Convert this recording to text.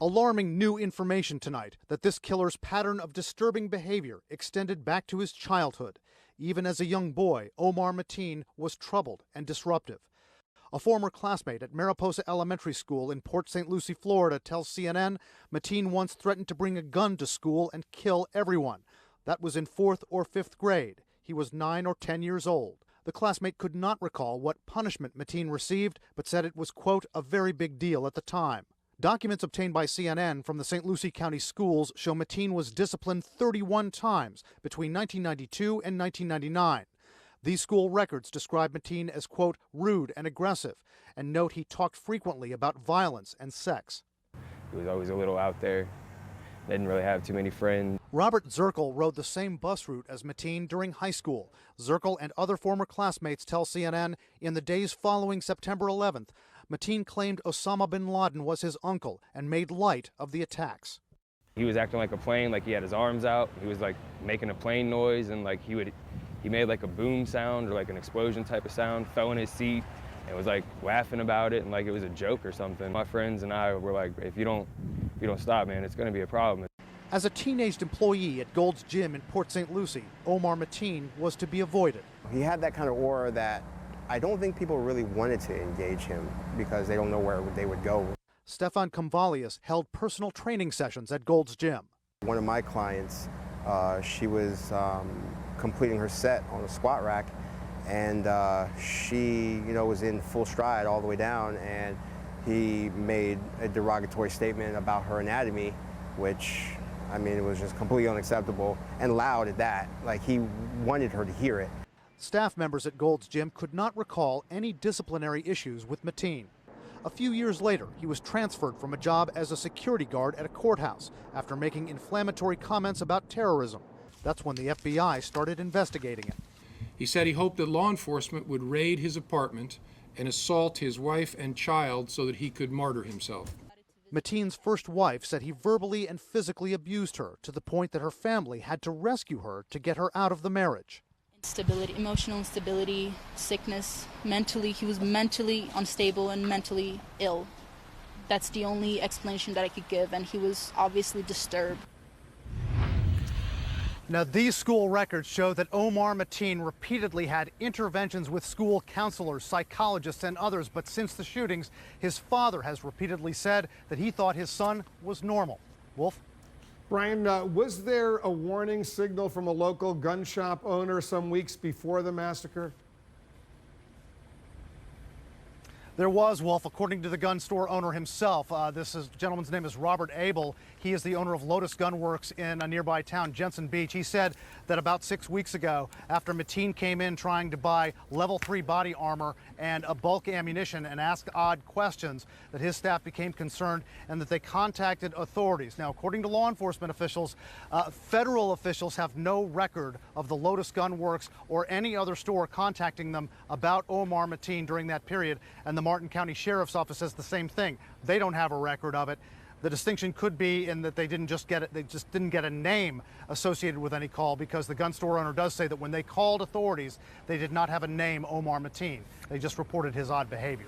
Alarming new information tonight that this killer's pattern of disturbing behavior extended back to his childhood. Even as a young boy, Omar Mateen was troubled and disruptive. A former classmate at Mariposa Elementary School in Port St. Lucie, Florida, tells CNN Mateen once threatened to bring a gun to school and kill everyone. That was in 4th or 5th grade. He was 9 or 10 years old. The classmate could not recall what punishment Mateen received, but said it was, quote, a very big deal at the time. Documents obtained by CNN from the St. Lucie County schools show Mateen was disciplined 31 times between 1992 and 1999. These school records describe Mateen as, quote, rude and aggressive, and note he talked frequently about violence and sex. He was always a little out there. Didn't really have too many friends. Robert Zirkle rode the same bus route as Mateen during high school. Zirkle and other former classmates tell CNN in the days following September 11th, Mateen claimed Osama bin Laden was his uncle and made light of the attacks. He was acting like a plane, like he had his arms out. He was like making a plane noise, and like he made like a boom sound or like an explosion type of sound, fell in his seat and was like laughing about it and like it was a joke or something. My friends and I were like, if you don't stop, man, it's gonna be a problem. As a teenaged employee at Gold's Gym in Port St. Lucie, Omar Mateen was to be avoided. He had that kind of aura that I don't think people really wanted to engage him because they don't know where they would go. Stefan Convalius held personal training sessions at Gold's Gym. One of my clients, she was completing her set on a squat rack, and she, was in full stride all the way down, and he made a derogatory statement about her anatomy, which, it was just completely unacceptable and loud at that. Like, he wanted her to hear it. Staff members at Gold's Gym could not recall any disciplinary issues with Mateen. A few years later, he was transferred from a job as a security guard at a courthouse after making inflammatory comments about terrorism. That's when the FBI started investigating it. He said he hoped that law enforcement would raid his apartment and assault his wife and child so that he could martyr himself. Mateen's first wife said he verbally and physically abused her to the point that her family had to rescue her to get her out of the marriage. Instability, emotional instability, sickness, mentally, he was mentally unstable and mentally ill. That's the only explanation that I could give, and he was obviously disturbed. Now, these school records show that Omar Mateen repeatedly had interventions with school counselors, psychologists, and others, but since the shootings, his father has repeatedly said that he thought his son was normal. Wolf? Brian, was there a warning signal from a local gun shop owner some weeks before the massacre? There was, Wolf, according to the gun store owner himself. This gentleman's name is Robert Abel. He is the owner of Lotus Gun Works in a nearby town, Jensen Beach. He said that about 6 weeks ago, after Mateen came in trying to buy level 3 body armor and a bulk ammunition and ask odd questions, that his staff became concerned and that they contacted authorities. Now, according to law enforcement officials, federal officials have no record of the Lotus Gun Works or any other store contacting them about Omar Mateen during that period, and the Martin County Sheriff's Office says the same thing. They don't have a record of it. The distinction could be in that they just didn't get a name associated with any call, because the gun store owner does say that when they called authorities, they did not have a name Omar Mateen. They just reported his odd behavior.